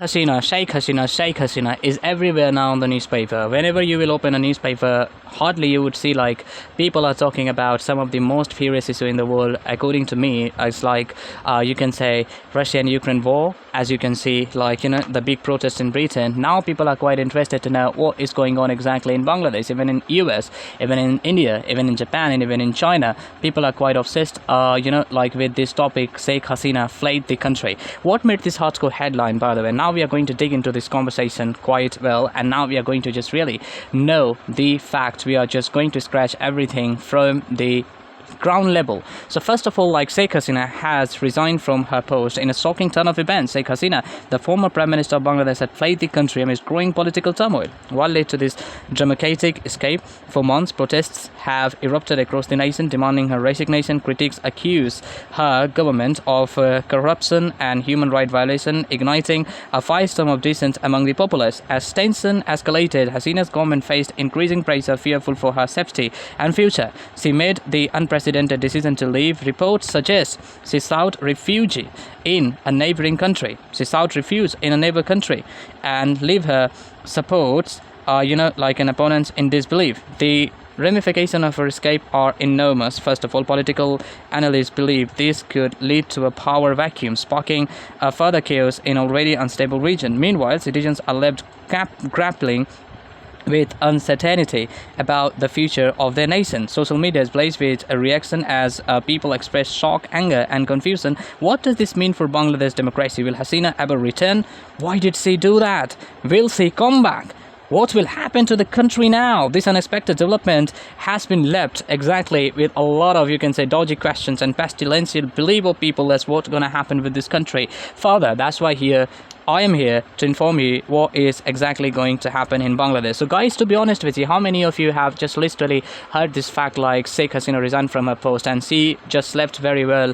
Sheikh Hasina is everywhere now on the newspaper. Whenever you will open a newspaper, hardly you would see like people are talking about some of the most furious issue in the world. According to me, it's like you can say Russia and Ukraine war. As you can see, like the big protest in Britain. Now people are quite interested to know what is going on exactly in Bangladesh, even in US, even in India, even in Japan, and even in China. People are quite obsessed, like with this topic. Sheikh Hasina fled the country. What made this hardcore headline, by the way? Now we are going to dig into this conversation quite well, and now we are going to just really know the facts. We are just going to scratch everything from the ground level. So first of all, like Sheikh Hasina has resigned from her post in a shocking turn of events. Sheikh Hasina, the former Prime Minister of Bangladesh, had fled the country amidst growing political turmoil. What led to this dramatic escape? For months, protests have erupted across the nation demanding her resignation. Critics accuse her government of corruption and human rights violation, igniting a firestorm of dissent among the populace. As tension escalated, Hasina's government faced increasing pressure, fearful for her safety and future. She made the unprecedented decision to leave. Reports suggest she sought refuge in a neighboring country. And leave her supports, like an opponent in disbelief. The ramifications of her escape are enormous. First of all, political analysts believe this could lead to a power vacuum, sparking further chaos in already unstable region. Meanwhile, citizens are left grappling with uncertainty about the future of their nation. Social media is blazed with a reaction as people express shock, anger, and confusion. What does this mean for Bangladesh democracy? Will Hasina ever return? Why did she do that? Will she come back? What will happen to the country now? This unexpected development has been left exactly with a lot of, you can say, dodgy questions and pestilential belief of people. That's what's going to happen with this country. Further, that's why I am here to inform you what is exactly going to happen in Bangladesh. So guys, to be honest with you, how many of you have just literally heard this fact, like Sheikh Hasina resigned from her post and she just slept very well,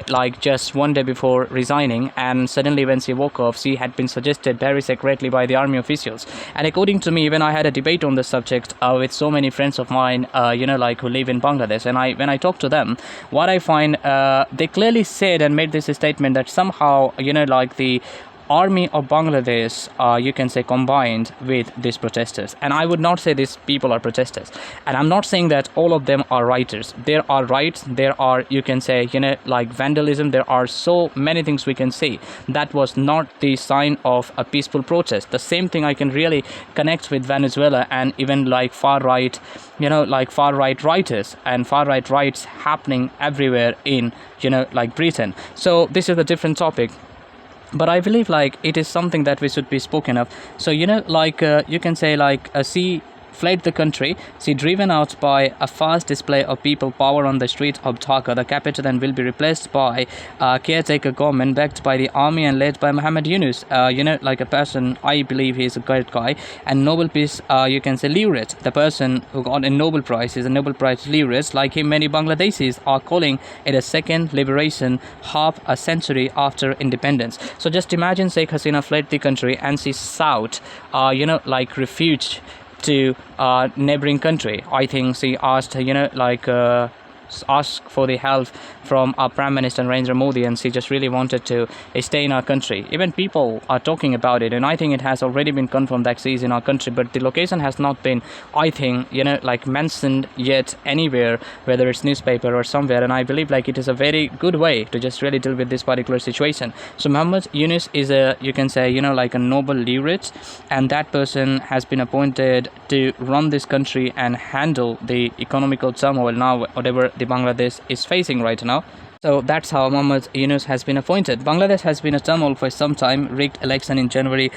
like just one day before resigning, and suddenly when she woke up, she had been suggested very secretly by the army officials. And according to me, when I had a debate on this subject with so many friends of mine, like who live in Bangladesh, and when I talk to them, what I find, they clearly said and made this statement that somehow, like the army of Bangladesh, you can say, combined with these protesters. And I would not say these people are protesters, and I'm not saying that all of them are rioters. There are riots, there are, you can say, like vandalism, there are so many things we can say. That was not the sign of a peaceful protest. The same thing I can really connect with Venezuela and even like far right, like far right rioters and far right riots happening everywhere in like Britain. So this is a different topic, but I believe like it is something that we should be spoken of. So like you can say, like she fled the country. She driven out by a fast display of people power on the streets of Dhaka, the capital, and will be replaced by a caretaker government backed by the army and led by Muhammad Yunus. Like a person, I believe he is a great guy and Nobel Peace, you can say, laureate. The person who got a Nobel Prize is a Nobel Prize laureate. Like him, many Bangladeshis are calling it a second liberation half a century after independence. So just imagine Sheikh Hasina fled the country and she sought, like refuge to neighboring country. I think she asked, ask for the help from our Prime Minister Narendra Modi, and she just really wanted to stay in our country. Even people are talking about it, and I think it has already been confirmed that she is in our country, but the location has not been, I think, like mentioned yet anywhere, whether it's newspaper or somewhere. And I believe like it is a very good way to just really deal with this particular situation. So Muhammad Yunus is a, you can say, like a Nobel laureate, and that person has been appointed to run this country and handle the economical turmoil now, whatever the Bangladesh is facing right now. So that's how Muhammad Yunus has been appointed. Bangladesh has been a turmoil for some time. Rigged election in January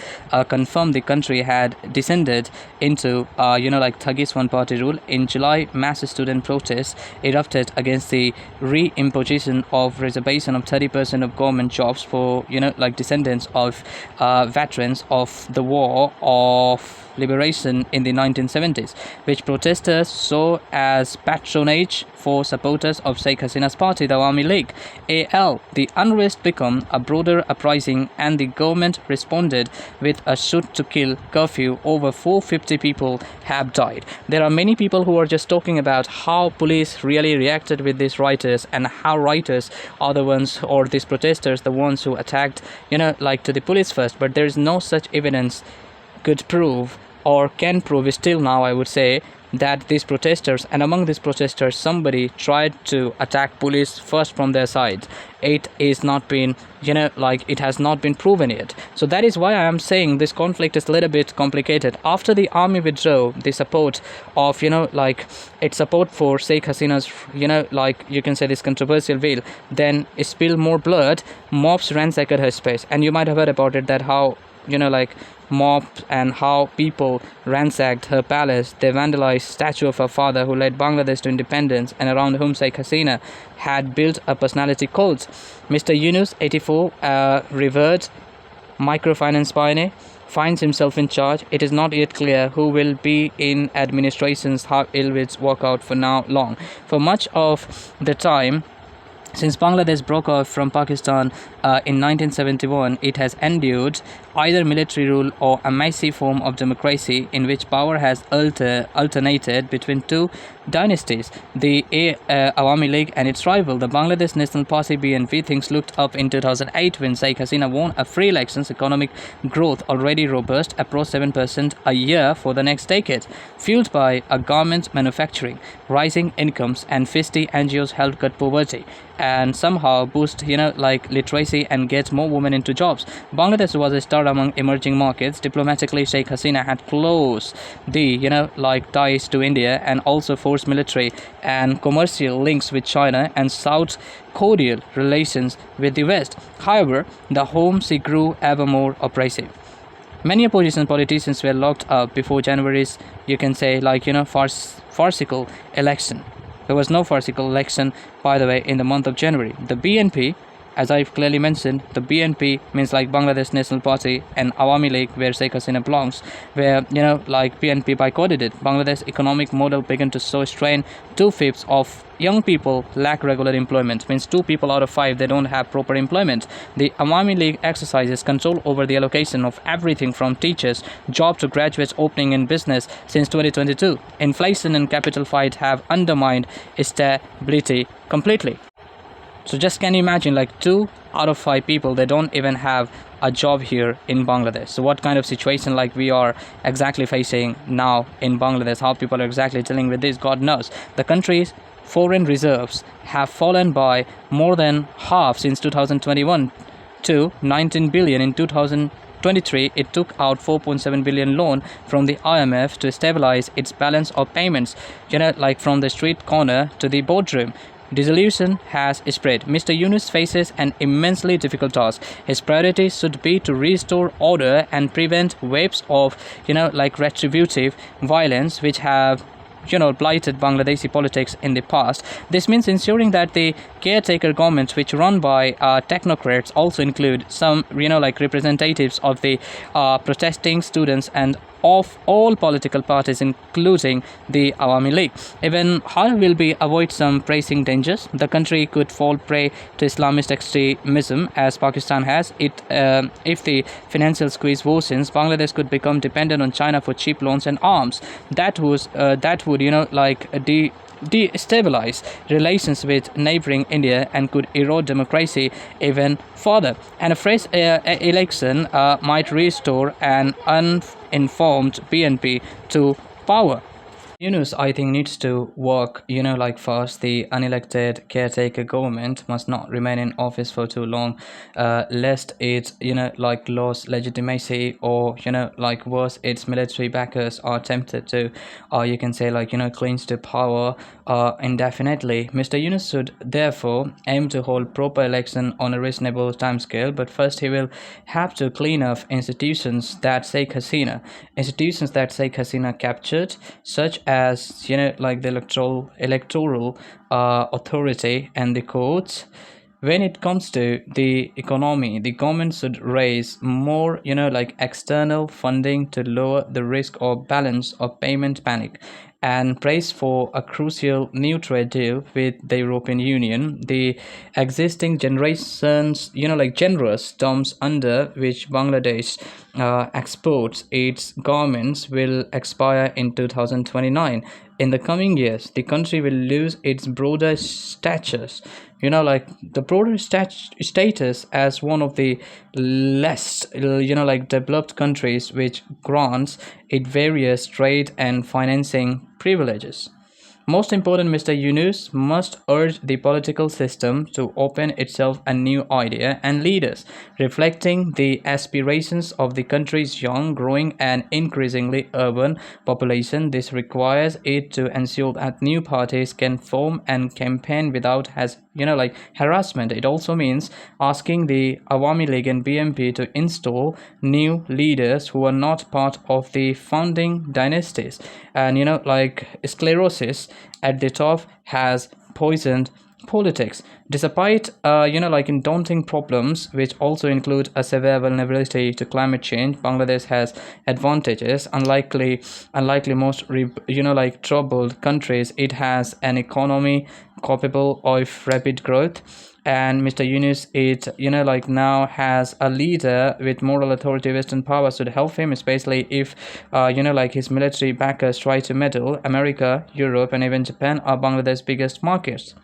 confirmed the country had descended into, like Thuggish one-party rule. In July, mass student protests erupted against the re-imposition of reservation of 30% of government jobs for, like descendants of veterans of the war of liberation in the 1970s, which protesters saw as patronage for supporters of Sheikh Hasina's party, the Awami League (AL). The unrest became a broader uprising, and the government responded with a shoot-to-kill curfew. Over 450 people have died. There are many people who are just talking about how police really reacted with these rioters, and how rioters are the ones, or these protesters, the ones who attacked, like to the police first. But there is no such evidence could prove, or can prove still now, I would say, that these protesters, and among these protesters somebody tried to attack police first from their side. It is not been, like it has not been proven yet. So that is why I am saying this conflict is a little bit complicated. After the army withdrew the support of, like its support for Sheikh Hasina's, like you can say this controversial bill, then it spilled more blood. Mobs ransacked her space, and you might have heard about it, that how, like mobs and how people ransacked her palace. They vandalized statue of her father who led Bangladesh to independence, and around whom Sheikh Hasina had built a personality cult. Mr. Yunus, 84, revered microfinance pioneer, finds himself in charge. It is not yet clear who will be in administrations, how it will work out for now long. For much of the time since Bangladesh broke off from Pakistan in 1971, it has endured either military rule or a messy form of democracy in which power has alternated between two dynasties, the Awami League and its rival, the Bangladesh National Party (BNP). Things looked up in 2008 when Sheikh Hasina won a free elections. Economic growth already robust, approached 7% a year for the next decade, fueled by a garment manufacturing, rising incomes, and 50 NGOs helped cut poverty and somehow boost, like literacy and get more women into jobs. Bangladesh was a star among emerging markets. Diplomatically, Sheikh Hasina had close the, like ties to India, and also forced military and commercial links with China, and South cordial relations with the West. However, the home she grew ever more oppressive. Many opposition politicians were locked up before January's, you can say, like, farcical election. There was no farcical election, by the way, in the month of January. The BNP, as I've clearly mentioned, the BNP means like Bangladesh National Party, and Awami League, where Sheikh Hasina belongs, where, like BNP boycotted it. Bangladesh economic model began to show strain. 2/5 of young people lack regular employment, means 2 people out of 5, they don't have proper employment. The Awami League exercises control over the allocation of everything from teachers, job to graduates opening in business since 2022. Inflation and capital fight have undermined stability completely. So just can you imagine, like 2 out of 5 people, they don't even have a job here in Bangladesh. So what kind of situation like we are exactly facing now in Bangladesh, how people are exactly dealing with this, God knows. The country's foreign reserves have fallen by more than half since 2021 to 19 billion in 2023. It took out 4.7 billion loan from the IMF to stabilize its balance of payments, like from the street corner to the boardroom. Disillusion has spread. Mr. Yunus faces an immensely difficult task. His priority should be to restore order and prevent waves of, like retributive violence which have blighted Bangladeshi politics in the past. This means ensuring that the caretaker governments, which run by technocrats, also include some, like representatives of the protesting students and of all political parties, including the Awami League. Even how will be avoid some pressing dangers. The country could fall prey to Islamist extremism, as Pakistan has. If the financial squeeze worsens, Bangladesh could become dependent on China for cheap loans and arms. That would destabilize relations with neighboring India and could erode democracy even further. And a fresh election might restore an uninformed BNP to power. Yunus, I think, needs to work, like first, the unelected caretaker government must not remain in office for too long, lest it, like lose legitimacy, or, like worse, its military backers are tempted to, you can say, like, cling to power indefinitely. Mr. Yunus should therefore aim to hold proper election on a reasonable timescale, but first he will have to clean up institutions that Sheikh Hasina captured, such as, like the electoral authority and the courts, when it comes to the economy, the government should raise more, like external funding to lower the risk or balance of payment panic, and praise for a crucial new trade deal with the European Union. The existing generations, like generous terms under which Bangladesh exports its garments will expire in 2029. In the coming years, the country will lose its broader status, like the broader status as one of the less, like developed countries, which grants it various trade and financing privileges. Most important, Mr. Yunus must urge the political system to open itself a new idea and leaders, reflecting the aspirations of the country's young, growing, and increasingly urban population. This requires it to ensure that new parties can form and campaign without like harassment. It also means asking the Awami League and BMP to install new leaders who are not part of the founding dynasties. And like sclerosis at the top has poisoned politics. Despite like in daunting problems, which also include a severe vulnerability to climate change, Bangladesh has advantages. Unlikely most like troubled countries, it has an economy capable of rapid growth. And Mr. Yunus, it like now has a leader with moral authority. Western powers should help him, especially if like his military backers try to meddle. America, Europe, and even Japan are Bangladesh's biggest markets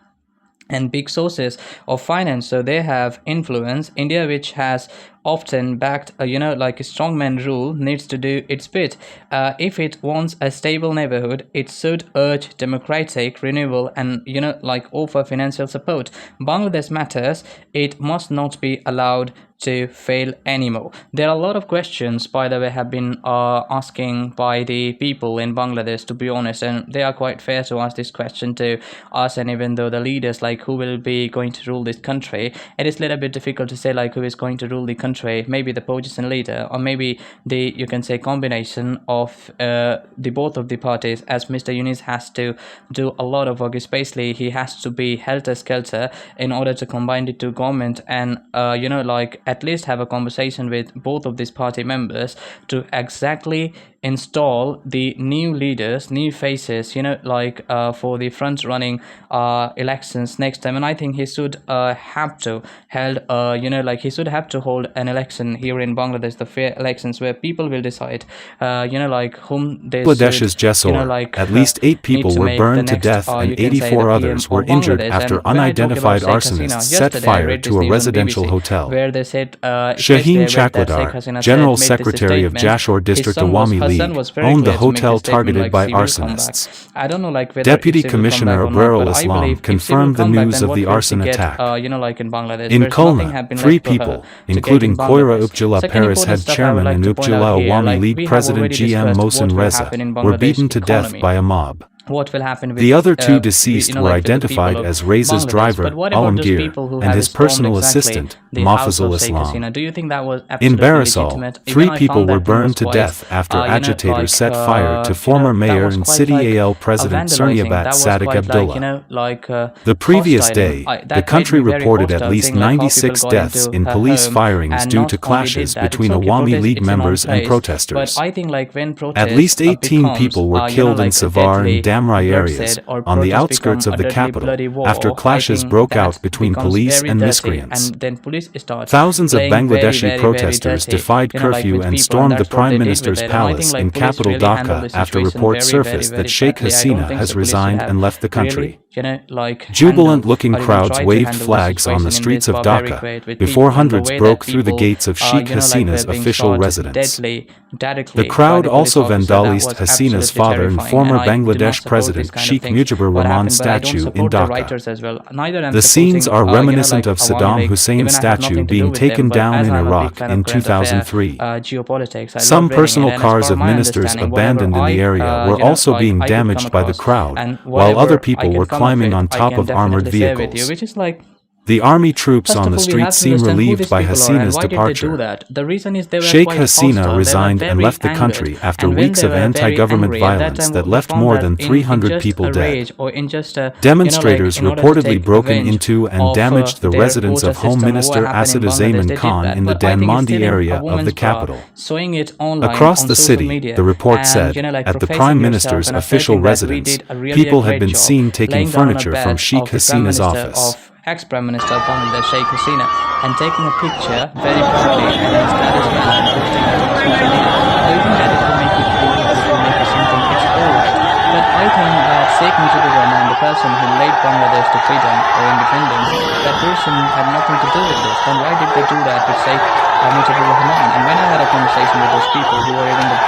and big sources of finance, so they have influence. India, which has often backed like a strongman rule, needs to do its bit. If it wants a stable neighborhood, it should urge democratic renewal and like offer financial support. Bangladesh matters. It must not be allowed to fail anymore. There are a lot of questions, by the way, have been asking by the people in Bangladesh, to be honest, and they are quite fair to ask this question to us. And even though the leaders, like who will be going to rule this country, it is a little bit difficult to say like who is going to rule the country. Maybe the opposition leader, or maybe the, you can say, combination of the both of the parties, as Mr. Yunus has to do a lot of work, especially he has to be helter-skelter in order to combine the two government and like at least have a conversation with both of these party members to exactly install the new leaders, new faces, like for the front running elections next time. And I think he should have to held like he should have to hold an election here in Bangladesh, the fair elections where people will decide like whom they Bangladesh's should Jessore, like at least 8 people need to were make burned the to next, death and you can say, 84 the others PM were of injured Bangladesh. after And when I talk about unidentified Sheikh arsonists Hasina, set yesterday I fire read to this a news on residential BBC, hotel. where they said Shaheen especially I read that Sheikh Chakwadar, Hasina General said, made this Secretary of statement. Jashore His District son was, Awami her son League, was very owned the clear to make hotel this statement targeted like by she will come back. arsonists. I don't know like whether Deputy if she will come back Commissioner or not, Abrarul but I Islam believe if she will confirmed the come back, news then of what the will she arson get attack. like in Bangladesh, In there's nothing Khulna, have been 3 left for her people, to get including in Koira Bangladesh. Upjala Second Paris important head stuff I would chairman like and to point out Upjala here, Awami like League we have President already GM discussed Mohsen what will Reza, happen in were beaten Bangladesh to death economy, by a mob. what will happen with The other 2 the deceased were like with the people identified of as Reza's Bangladesh. But driver, what about those Alamgir, people who and have his stormed personal exactly assistant, the house Mafazul of Sheikh Islam. Hasina? Do you think that was In absolutely Barisal, legitimate? 3 Even I people found were that thing was burned to quite death after agitators like set fire to former that mayor was and quite City like AL a President vandalizing. Surniabat That was Sadiq quite like Abdullah. like The previous hostile. day, And the that made country me very reported at hostile, least saying like how people 96 got deaths into in her police home. firings And due not to only did clashes that, between it's okay, Awami protest, League it's a known members and place. But protesters. I think like when At protest least 18 becomes people were killed in like a Savar and deadly Damrai areas, bloodshed, or on the protest become outskirts of a the deadly capital, bloody war, after I clashes think broke that out between becomes police very and dirty, miscreants. and then police starts Thousands of playing very, Bangladeshi very, very protesters dirty, defied like curfew with and people, and stormed the that's what Prime they did with Minister's it. And I think palace like in police capital really handle the Dhaka after situation reports very, very, surfaced very that Sheikh badly. I don't Hasina think has so police should resigned have and left the country. really like Jubilant-looking handle, or even crowds try to waved handle the flags on the situation in streets this of barbaric Dhaka way with before people, and the hundreds way broke that through the people gates of Sheikh like Hasina's were being official shot residence. deadly, directly The crowd by the police also officer. That vandalized was Hasina's absolutely father and terrifying, former and I do not Bangladesh support President this kind of Sheikh things Mujibur what Rahman's happened, but I don't statue in support the Dhaka. writers as well. Neither I'm The scenes supporting are reminiscent like of Awami Saddam League. Hussein's Even I have statue nothing to do being with taken them, but down as in I'm a big Iraq fan in of current affair 2003. geopolitics, I Some love reading it, personal and as cars per of my ministers understanding, whatever abandoned in the area were also like being I could come damaged by the across, crowd, and while other whatever I people can were come up climbing with, on I top can of armored definitely share with you, vehicles. which is like The army troops First on of the all, we street have to seem understand who relieved these by people are and Hasina's why did they do departure. that. The reason is they were Sheikh quite Hasina hostile, they were resigned and very left the angered, country after and when weeks they of were very anti-government angry, at that violence time that we left found more that than in 300 just people a dead. rage or in just a, Demonstrators in order to reportedly take broken revenge into and of damaged the their residence quota of Home system or what Minister happened in Bangladesh, Asaduzzaman they did Khan that. in the But I think Dhanmondi stealing a area of the woman's bra, capital. showing it online Across on the social city, media, the report and said, at the professing Prime yourself Minister's and official asserting that we residence, did a really people had great been job seen taking laying down on a furniture from bed Sheikh of the Prime Hasina's Minister office. of ex-Prime Minister of Bangladesh, Shaikh Hasina, and taking a picture very proudly and in a stylish manner and posting it on the social media. Do you think that it will make you cool or it will make you something? It's alright. But I think that Sheikh Mujibur Rahman, the person who led Bangladesh to freedom or independence, that person had nothing to do with this. Then why did they do that with Sheikh Mujibur Rahman? And when I had a conversation with those people who were even the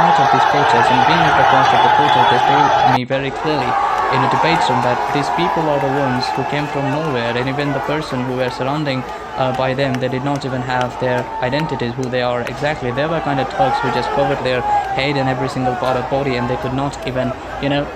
part of this protest and being at the part of the protest, they told me very clearly in a debate room that these people are the ones who came from nowhere, and even the person who were surrounding by them, they did not even have their identities, who they are exactly. They were kind of thugs who just covered their head and every single part of body, and they could not even,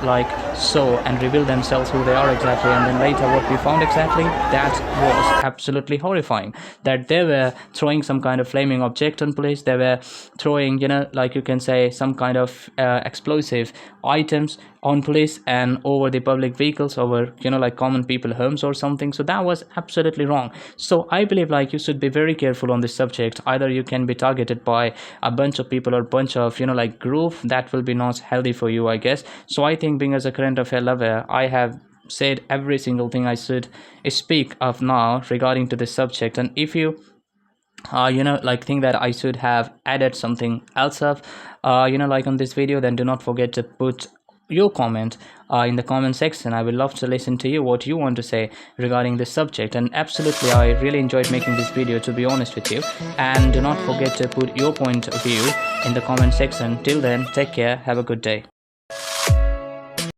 like show and reveal themselves who they are exactly. And then later what we found exactly, that was absolutely horrifying, that they were throwing some kind of flaming object on police, they were throwing, like you can say, some kind of explosive items on police and over the public vehicles, over like common people homes or something. So that was absolutely wrong. So I believe like you should be very careful on this subject. Either you can be targeted by a bunch of people or bunch of like group, that will be not healthy for you, I guess. So I think, being as a current affair lover, I have said every single thing I should speak of now regarding to this subject. And if you like think that I should have added something else up like on this video, then do not forget to put your comment in the comment section. I would love to listen to you, what you want to say regarding this subject. And absolutely, I really enjoyed making this video, to be honest with you. And do not forget to put your point of view in the comment section. Till then, take care, have a good day.